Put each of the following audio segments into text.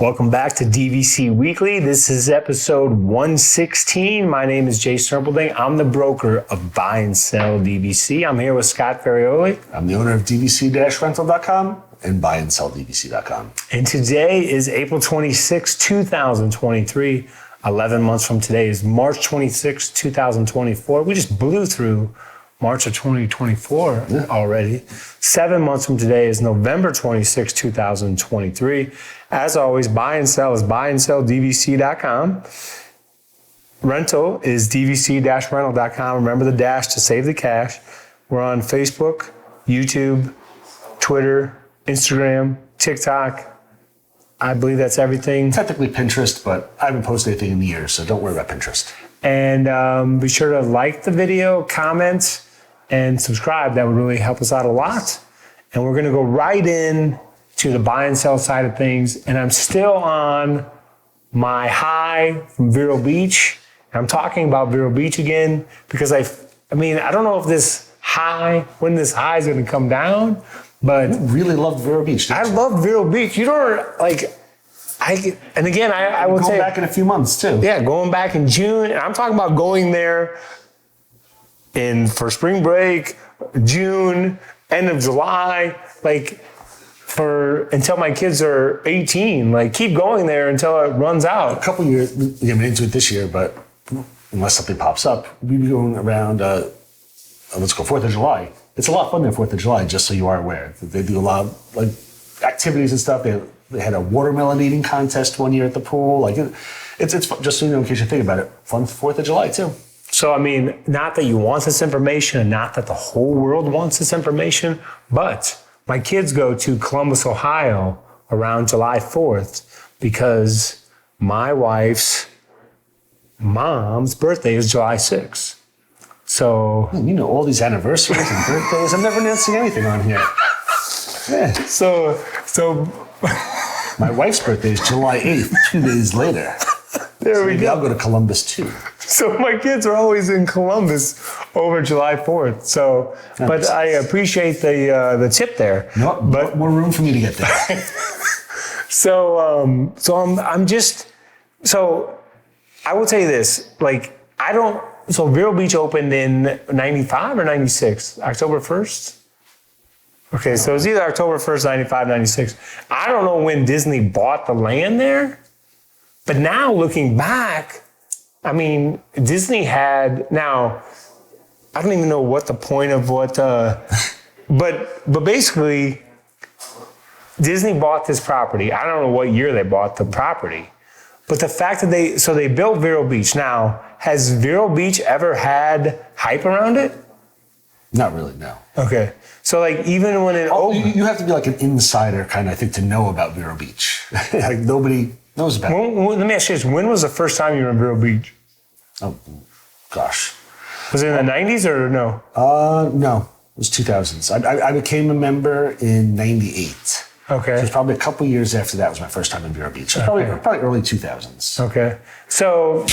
Welcome back to DVC Weekly. This is episode 116. My name is Jay Serpelding. I'm the broker of Buy and Sell DVC. I'm here with Scott Ferrioli. I'm the owner of DVC-Rental.com and Buy and Sell DVC.com. And today is April 26, 2023. 11 months from today is March 26, 2024. We just blew through March of 2024 already. 7 months from today is November 26, 2023. As always, Buy and Sell is buyandselldvc.com. Rental is dvc-rental.com. Remember the dash to save the cash. We're on Facebook, YouTube, Twitter, Instagram, TikTok. I believe that's everything. Technically Pinterest, but I haven't posted anything in years, so don't worry about Pinterest. And be sure to like the video, comment, and subscribe. That would really help us out a lot. And we're going to go right in to the buy and sell side of things. And I'm still on my high from Vero Beach. I'm talking about Vero Beach again because I don't know if when this high is going to come down, but you really loved Vero Beach, didn't you? I love Vero Beach. You don't like, I will say. Going back in a few months too. Yeah, going back in June. And I'm talking about going there for spring break, June, end of July, until my kids are 18. Keep going there until it runs out. A couple years, we haven't into it this year, but unless something pops up, we'll be going around, let's go 4th of July. It's a lot of fun there, 4th of July, just so you are aware. They do a lot of activities and stuff. They had a watermelon eating contest one year at the pool. It's fun, just so you know, in case you think about it, fun 4th of July too. So, not that you want this information and not that the whole world wants this information, but my kids go to Columbus, Ohio around July 4th because my wife's mom's birthday is July 6th. So... You know all these anniversaries and birthdays. I'm never announcing anything on here. Yeah. So my wife's birthday is July 8th, 2 days later. There we go. I'll go to Columbus too. So my kids are always in Columbus over July 4th. So, but I appreciate the tip there. No, but more room for me to get there. So I will tell you this, so Vero Beach opened in 95 or 96? October 1st? Okay, so it's either October 1st, 95, 96. I don't know when Disney bought the land there, but now looking back, Disney had, now, I don't even know what the point of but basically, Disney bought this property. I don't know what year they bought the property, but the fact that they built Vero Beach. Now, has Vero Beach ever had hype around it? Not really, no. Okay. So even when it opened. You have to be an insider kind of, I think, to know about Vero Beach. Nobody knows about it. Let me ask you this. When was the first time you were in Vero Beach? Oh, gosh. Was it in the 90s or no? No. It was 2000s. I became a member in 98. Okay. So it's probably a couple years after that was my first time in Vero Beach. So probably early 2000s. Okay. So,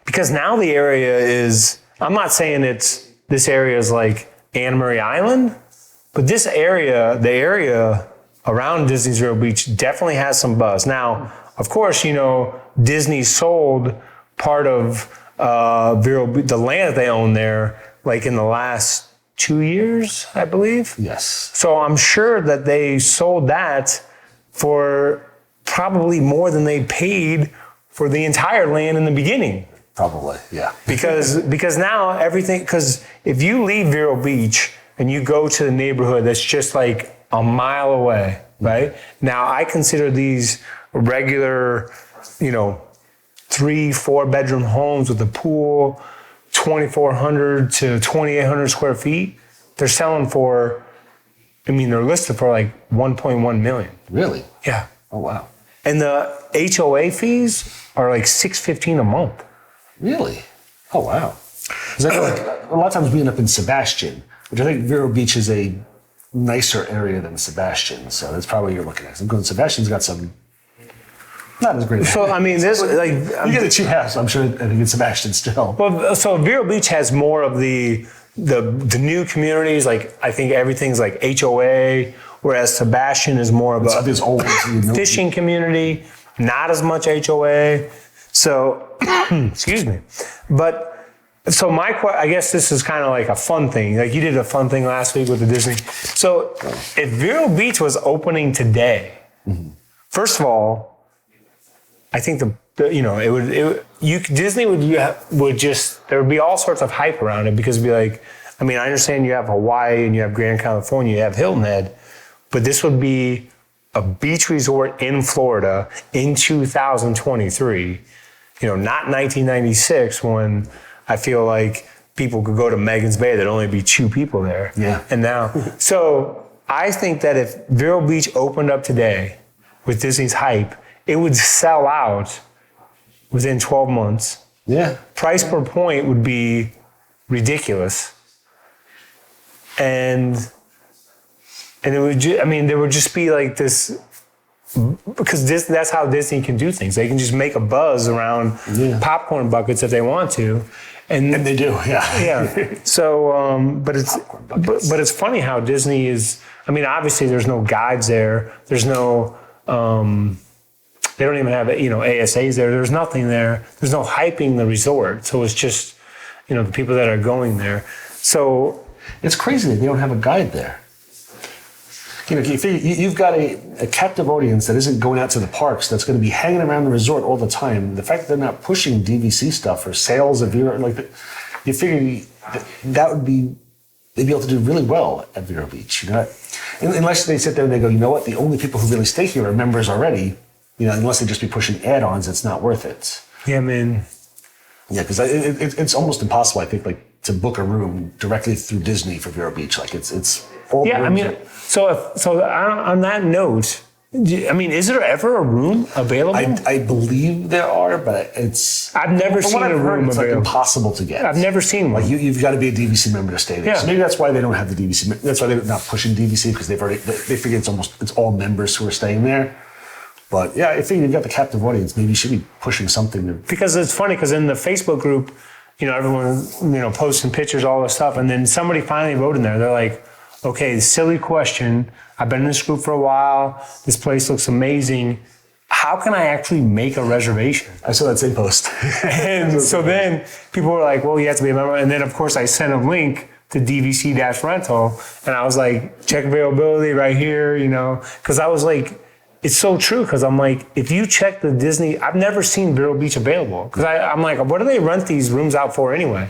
because now the area is, I'm not saying this area is like Anna Marie Island, but the area around Disney's Vero Beach definitely has some buzz. Now, of course, Disney sold part of Vero Beach, the land that they own there, in the last 2 years, I believe. Yes. So I'm sure that they sold that for probably more than they paid for the entire land in the beginning. Probably, yeah. Because now everything, because if you leave Vero Beach and you go to the neighborhood that's just a mile away, right? Now I consider these regular, 3-4 bedroom homes with a pool, 2,400 to 2,800 square feet. They're selling for, they're listed for 1.1 million. Really? Yeah. Oh, wow. And the HOA fees are $615 a month. Really? Oh, wow. A lot of times we end up in Sebastian, which I think Vero Beach is a nicer area than Sebastian. So that's probably what you're looking at. I'm going, Sebastian's got some not as great. So, this, you get a cheap house, I'm sure, I think in Sebastian still. Well, so Vero Beach has more of the new communities. I think everything's HOA whereas Sebastian is more of a This old fishing community, not as much HOA. So, excuse me. But, so I guess this is kind of like a fun thing. Like you did a fun thing last week with the Disney. So if Vero Beach was opening today, first of all, I think Disney would just, there would be all sorts of hype around it because it'd be like, I mean, I understand you have Hawaii and you have Grand California, you have Hilton Head, but this would be a beach resort in Florida in 2023, not 1996 when I feel like people could go to Megan's Bay, there'd only be 2 people there. Yeah. And now, so I think that if Vero Beach opened up today with Disney's hype, it would sell out within 12 months. Yeah. Price per point would be ridiculous. And it would there would just be like this, because that's how Disney can do things. They can just make a buzz around popcorn buckets if they want to. And they do, yeah. Yeah. So, but it's funny how Disney is, obviously there's no guides there. There's no, they don't even have, ASAs there. There's nothing there. There's no hyping the resort. So it's just, the people that are going there. So it's crazy that they don't have a guide there. You've got a captive audience that isn't going out to the parks, that's going to be hanging around the resort all the time. The fact that they're not pushing DVC stuff or sales of Vero, you figure that would be, they'd be able to do really well at Vero Beach. Unless they sit there and they go, you know what, the only people who really stay here are members already. Unless they just be pushing add-ons, it's not worth it. Yeah, man. Yeah, because it's almost impossible, I think, to book a room directly through Disney for Vero Beach. It's all. Yeah, so on that note, is there ever a room available? I believe there are, but I've never seen a room it's available. Like impossible to get. I've never seen one. You've got to be a DVC member to stay there. Yeah. So maybe that's why they don't have the DVC. That's why they're not pushing DVC, because they figure it's all members who are staying there. But yeah, I think you've got the captive audience. Maybe you should be pushing something. Because it's funny, because in the Facebook group, everyone, posting pictures, all this stuff. And then somebody finally wrote in there. They're like, okay, silly question. I've been in this group for a while. This place looks amazing. How can I actually make a reservation? I saw that same post. And so then people were like, well, you have to be a member. And then, of course, I sent a link to DVC-Rental. And I was like, check availability right here, because I was like, it's so true, because I'm like, if you check the Disney, I've never seen Vero Beach available. Because I'm like, what do they rent these rooms out for anyway?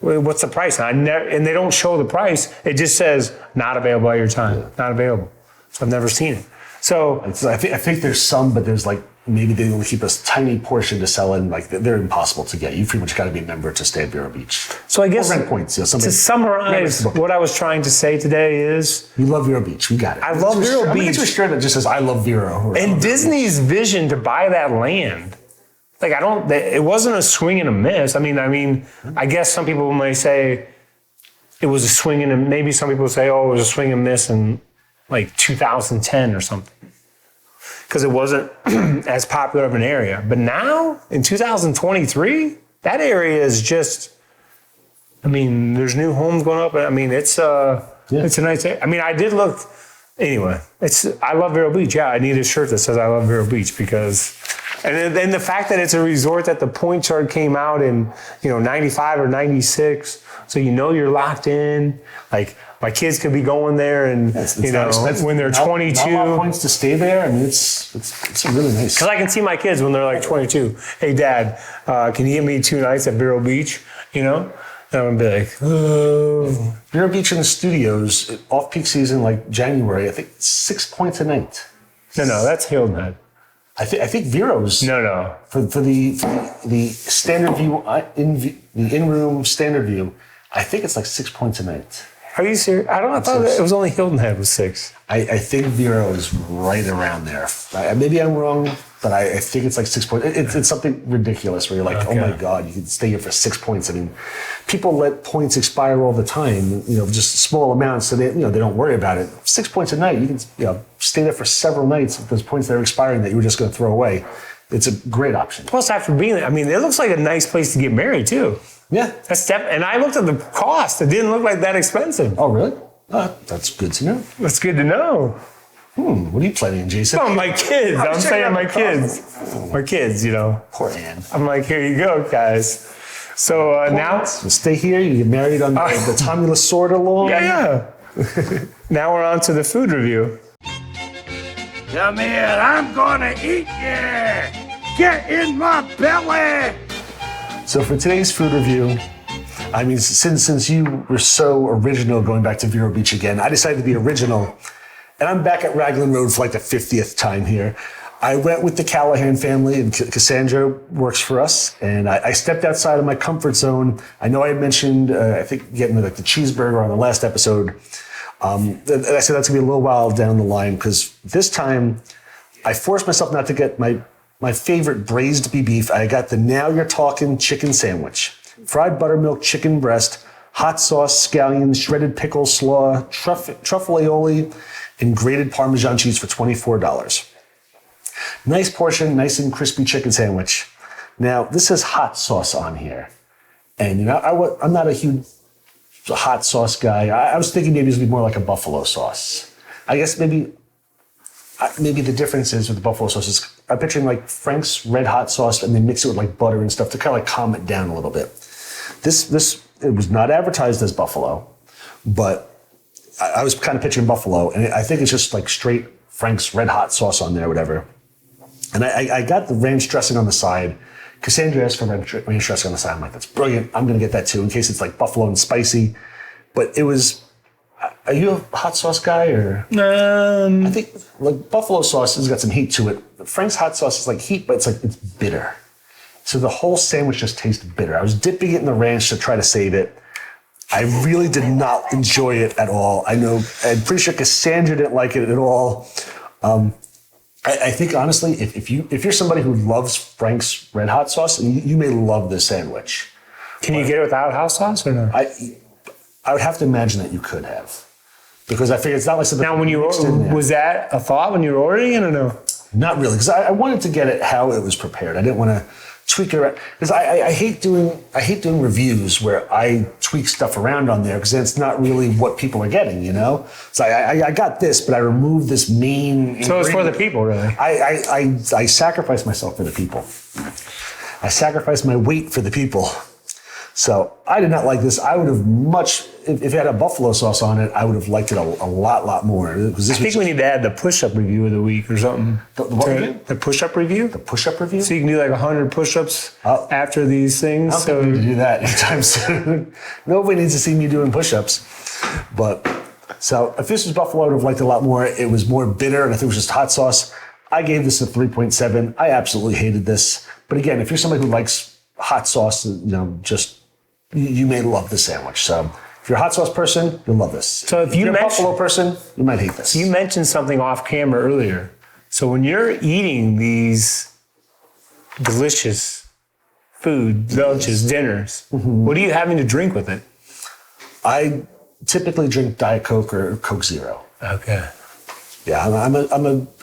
What's the price? And they don't show the price. It just says, not available at your time, not available. So I've never seen it. So I think there's some, but there's maybe they only keep a tiny portion to sell in. They're impossible to get. You pretty much got to be a member to stay at Vero Beach. So I guess or rent points. To summarize, what I was trying to say today is, you love Vero Beach. We got it. I love Vero Beach. It's a shirt that just says "I love Vero." And Disney's vision to buy that land, it wasn't a swing and a miss. I guess some people may say it was a swing and a, maybe some people say, oh, it was a swing and miss in 2010 or something, because it wasn't as popular of an area. But now in 2023, that area is just, there's new homes going up. It's a nice area. I did look, anyway, I love Vero Beach. Yeah, I need a shirt that says I love Vero Beach, because, and then the fact that it's a resort that the point chart came out in, 95 or 96. So you're locked in. My kids could be going there, and when they're 22. Not a lot of points to stay there. It's really nice. Because I can see my kids when they're 22. Hey, Dad, can you give me 2 nights at Vero Beach? And I'm gonna be like, oh. Vero Beach in the studios, off-peak season, January, I think 6 points a night. No, that's Hilton Head. I think Vero's. No. For the standard view, the in-room standard view, I think it's 6 points a night. Are you serious? I thought it was only Hilton Head was 6. I think Vero is right around there. Maybe I'm wrong, but I think it's 6 points. It's something ridiculous where you're like, okay. Oh my God, you can stay here for 6 points. People let points expire all the time, just small amounts, so they don't worry about it. 6 points a night, you can stay there for several nights with those points that are expiring that you were just going to throw away. It's a great option. Plus, after being there, it looks like a nice place to get married too. Yeah. And I looked at the cost. It didn't look like that expensive. Oh, really? That's good to know. That's good to know. What are you planning, Jason? Oh, my kids. I'm saying my kids. My kids, you know. Poor Ann. I'm like, here you go, guys. So now... So stay here. You get married on the Tommy Lasorda lawn. Yeah. Now we're on to the food review. Come here, I'm gonna eat you! Get in my belly! So for today's food review, I mean, since you were so original going back to Vero Beach again, I decided to be original. And I'm back at Raglan Road for like the 50th time here. I went with the Callahan family, and Cassandra works for us. And I stepped outside of my comfort zone. I know I mentioned, I think, getting like the cheeseburger on the last episode. And I said that's gonna be a little while down the line because this time I forced myself not to get my favorite braised beef. I got the Now You're Talking chicken sandwich, fried buttermilk chicken breast, hot sauce, scallions, shredded pickle, slaw, truffle aioli, and grated Parmesan cheese for $24. Nice portion, nice and crispy chicken sandwich. Now, this says hot sauce on here. And, you know, I'm not a huge hot sauce guy. I was thinking maybe it would be more like a buffalo sauce. I guess maybe the difference is with the buffalo sauce is I'm picturing like Frank's red hot sauce and then mix it with like butter and stuff to kind of like calm it down a little bit. It was not advertised as buffalo, but I was kind of picturing buffalo, and I think it's just like straight Frank's red hot sauce on there, whatever. And I got the ranch dressing on the side. Cassandra asked for ranch dressing on the side. I'm like, that's brilliant. I'm going to get that too in case it's like buffalo and spicy. But it was, are you a hot sauce guy or? I think like buffalo sauce has got some heat to it. Frank's hot sauce is like heat, but it's bitter. So the whole sandwich just tastes bitter. I was dipping it in the ranch to try to save it. I really did not enjoy it at all. I'm pretty sure Cassandra didn't like it at all. I think honestly, if you're somebody who loves Frank's red hot sauce, you may love this sandwich. Can you get it without hot sauce or no? I would have to imagine that you could have, because I figure it's not like something. Now, was that a thought when you were ordering it or no? Not really, because I wanted to get it how it was prepared. I didn't want to tweak it around, because I hate doing reviews where I tweak stuff around on there because it's not really what people are getting, you know. So I got this, but I removed this main. So it's for the people, really. I sacrificed myself for the people. I sacrificed my weight for the people. So I did not like this. I would have if it had a buffalo sauce on it, I would have liked it a lot more. I think we need to add the push-up review of the week or something. The what review? The push-up review? The push-up review? So you can do like 100 push-ups after these things. I don't think we need to do that anytime soon. Nobody needs to see me doing push-ups. But, so if this was buffalo, I would have liked it a lot more. It was more bitter, and I think it was just hot sauce. I gave this a 3.7. I absolutely hated this. But again, if you're somebody who likes hot sauce, you know, you may love this sandwich. So if you're a hot sauce person, you'll love this. So if you're a buffalo person, you might hate this. You mentioned something off camera earlier. So when you're eating these delicious food, lunches, dinners, what are you having to drink with it? I typically drink Diet Coke or Coke Zero. Okay. Yeah,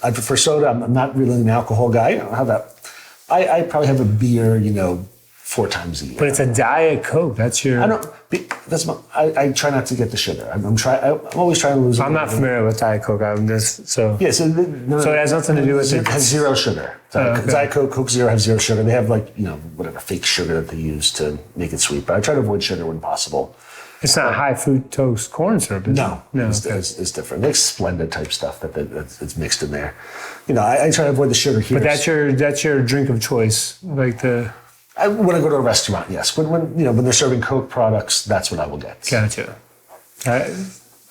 I prefer soda. I'm not really an alcohol guy. I don't have that. I probably have a beer, 4 times a year. But it's a Diet Coke. That's your. I try not to get the sugar. I'm always trying to lose. I'm not familiar with Diet Coke. I'm just so. Yeah, so it has nothing to do with it. Has zero sugar. Diet Coke, Coke Zero have zero sugar. They have whatever fake sugar that they use to make it sweet. But I try to avoid sugar when possible. It's not high fructose corn syrup. No, it's different. Like Splenda type stuff that's mixed in there. I try to avoid the sugar here. But that's your drink of choice, like the. When I go to a restaurant, yes. When they're serving Coke products, that's what I will get. Gotcha. I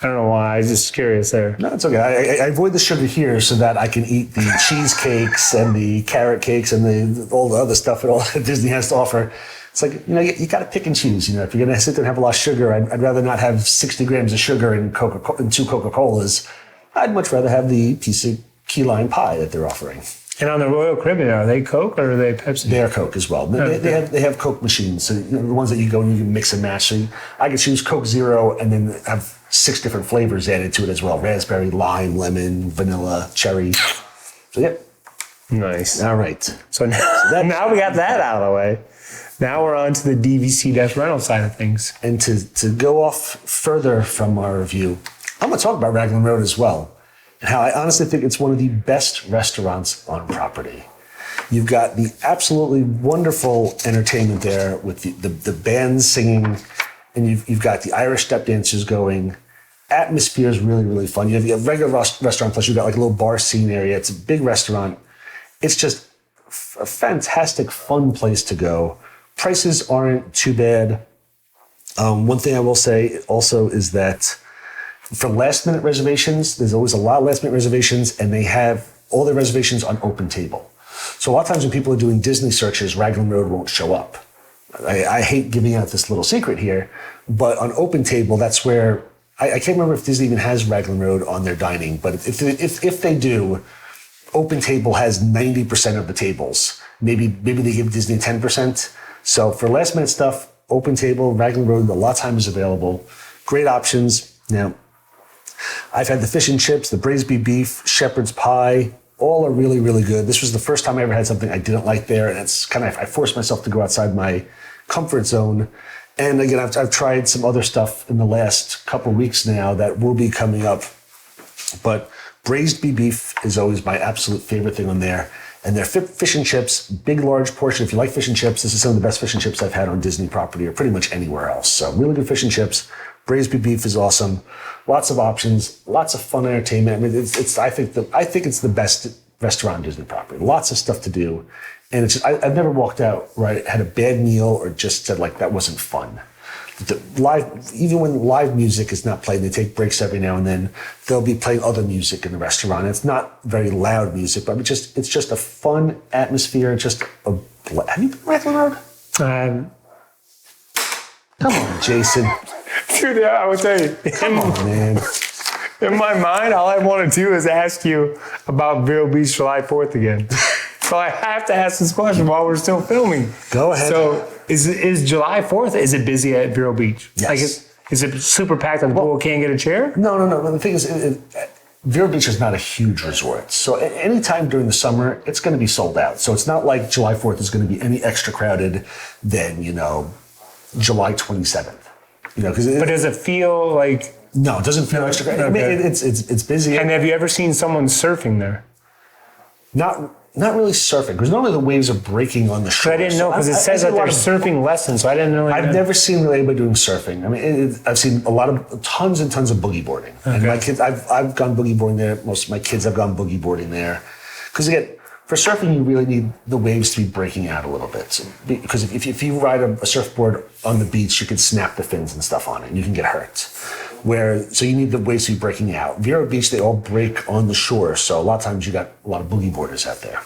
don't know why. I'm just curious there. No, it's okay. I avoid the sugar here so that I can eat the cheesecakes and the carrot cakes and all the other stuff that all Disney has to offer. It's like, you got to pick and choose. If you're going to sit there and have a lot of sugar, I'd rather not have 60 grams of sugar in 2 Coca-Colas. I'd much rather have the piece of key lime pie that they're offering. And on the Royal Caribbean, are they Coke or are they Pepsi? They're Coke as well. They have Coke machines, so the ones that you go and you can mix and match. So I can choose Coke Zero and then have 6 different flavors added to it as well: raspberry, lime, lemon, vanilla, cherry. So yeah, nice. All right. So now we got that out of the way. Now we're on to the DVC-Rental side of things. And to go off further from our review, I'm going to talk about Raglan Road as well, and how I honestly think it's one of the best restaurants on property. You've got the absolutely wonderful entertainment there with the bands singing, and you've got the Irish step dancers going. Atmosphere is really, really fun. You have a regular restaurant, plus you've got like a little bar scene area. It's a big restaurant. It's just a fantastic, fun place to go. Prices aren't too bad. One thing I will say also is that for last minute reservations, there's always a lot of last minute reservations, and they have all their reservations on Open Table. So a lot of times when people are doing Disney searches, Raglan Road won't show up. I hate giving out this little secret here, but on Open Table, that's where, I can't remember if Disney even has Raglan Road on their dining, but if they do, Open Table has 90% of the tables. Maybe they give Disney 10%. So for last minute stuff, Open Table, Raglan Road, a lot of time is available. Great options. Now, I've had the fish and chips, the braised beef, shepherd's pie. All are really, really good. This was the first time I ever had something I didn't like there, and it's kind of, I forced myself to go outside my comfort zone. And again, I've tried some other stuff in the last couple weeks now that will be coming up. But braised beef is always my absolute favorite thing on there. And their fish and chips, big, large portion. If you like fish and chips, this is some of the best fish and chips I've had on Disney property or pretty much anywhere else. So really good fish and chips. Braised beef is awesome. Lots of options, lots of fun entertainment. I mean, I think it's the best restaurant on Disney property. Lots of stuff to do. And it's just, I've never walked out where I had a bad meal or just said like, that wasn't fun. Even when live music is not playing, they take breaks every now and then. They'll be playing other music in the restaurant. It's not very loud music, but it's just a fun atmosphere. Have you been to Raglan Road? Come on, Jason. Dude, I would tell you. Come on, man. In my mind, all I want to do is ask you about Vero Beach July 4th again. So I have to ask this question while we're still filming. Go ahead. So is July 4th, is it busy at Vero Beach? Yes. Like is it super packed and people can't get a chair? No. The thing is, Vero Beach is not a huge resort. So anytime during the summer, it's going to be sold out. So it's not like July 4th is going to be any extra crowded than, July 27th. But does it feel like... No, it doesn't feel extra crowded. Okay. I mean, it's busy. And have you ever seen someone surfing there? Not really surfing, because normally the waves are breaking on the shore. I didn't know, because it says that there's surfing lessons, so I didn't know. I've never seen really anybody doing surfing. I mean, I've seen tons and tons of boogie boarding. Okay. And my kids, I've gone boogie boarding there. Most of my kids have gone boogie boarding there. Because again, for surfing, you really need the waves to be breaking out a little bit. So, because if you ride a surfboard on the beach, you can snap the fins and stuff on it, and you can get hurt. So you need the waves to be breaking out. Vero Beach, they all break on the shore, so a lot of times you got a lot of boogie boarders out there.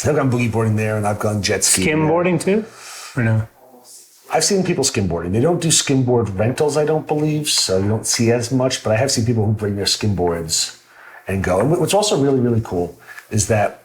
I've gone boogie boarding there, and I've gone jet skiing. Skim boarding too, or no? I've seen people skimboarding. They don't do skimboard rentals, I don't believe, so you don't see as much. But I have seen people who bring their skimboards and go. And what's also really, really cool is that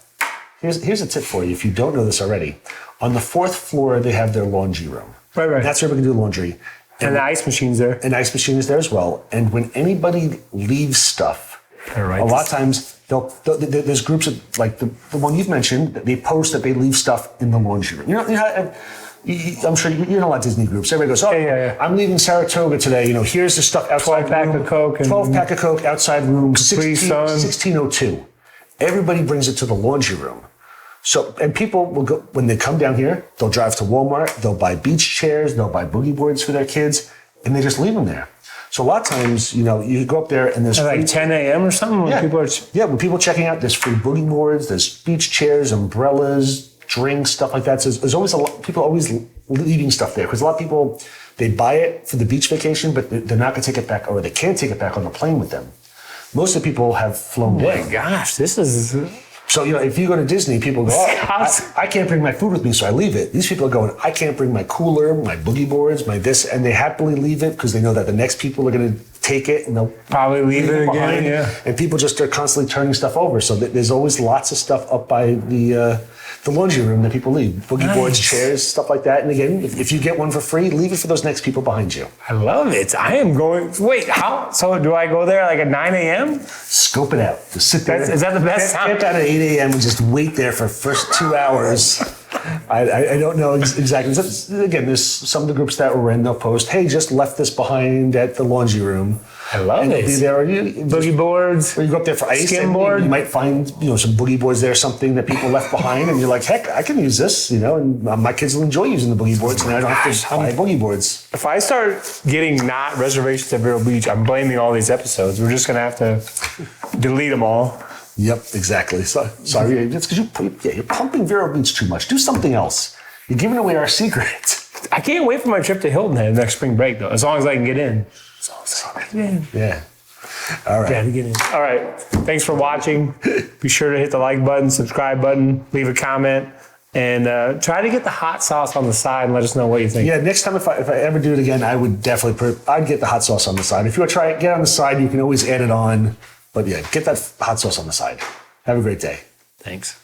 here's a tip for you if you don't know this already. On the 4th floor, they have their laundry room. Right. That's where we can do laundry. And the ice machine's there. And the ice machine is there as well. And when anybody leaves stuff, a lot of times there's groups of, like the one you've mentioned, they post that they leave stuff in the laundry room. I'm sure you're in a lot of Disney groups. Everybody goes, yeah. I'm leaving Saratoga today. Here's the stuff outside 12 pack room. of Coke. 12 pack of Coke outside room, 1602. Everybody brings it to the laundry room. So, and people will go, when they come down here, they'll drive to Walmart, they'll buy beach chairs, they'll buy boogie boards for their kids, and they just leave them there. So a lot of times, you go up there and there's like 10 a.m. or something? When people are... when people are checking out, there's free boogie boards, there's beach chairs, umbrellas, drinks, stuff like that. So there's always people always leaving stuff there. Because a lot of people, they buy it for the beach vacation, but they're not going to take it back, or they can't take it back on the plane with them. Most of the people have flown down. Oh my gosh, this is... So, if you go to Disney, people go, I can't bring my food with me, so I leave it. These people are going, I can't bring my cooler, my boogie boards, my this, and they happily leave it because they know that the next people are going to take it and they'll probably leave it again, yeah. And people just are constantly turning stuff over. So there's always lots of stuff up by the laundry room that people leave. Boogie boards, chairs, stuff like that. And again, if you get one for free, leave it for those next people behind you. I love it. I am going, wait, how? So do I go there like at 9 a.m.? Scope it out. Just sit there. Is that the best time? Get out at 8 a.m. and just wait there for the first 2 hours. I don't know exactly. Again, there's some of the groups that we're in, they'll post, hey, just left this behind at the laundry room. I love and it. Be there, Boogie boards. Or you go up there for ice. Skim and board. You might find, some boogie boards there, something that people left behind, and you're like, heck, I can use this, and my kids will enjoy using the boogie boards, and I don't have to buy boogie boards. If I start getting not reservations at Vero Beach, I'm blaming all these episodes. We're just going to have to delete them all. Yep, exactly. So, sorry, it's because you're pumping Vero Beach too much. Do something else. You're giving away our secret. I can't wait for my trip to Hilton Head next spring break, though, as long as I can get in. As long as I can get in. Yeah. All right. Yeah, to get in. All right. Thanks for watching. Be sure to hit the like button, subscribe button, leave a comment, and try to get the hot sauce on the side and let us know what you think. Yeah, next time if I ever do it again, I would definitely I'd get the hot sauce on the side. If you want to try it, get it on the side. You can always add it on. But yeah, get that hot sauce on the side. Have a great day. Thanks.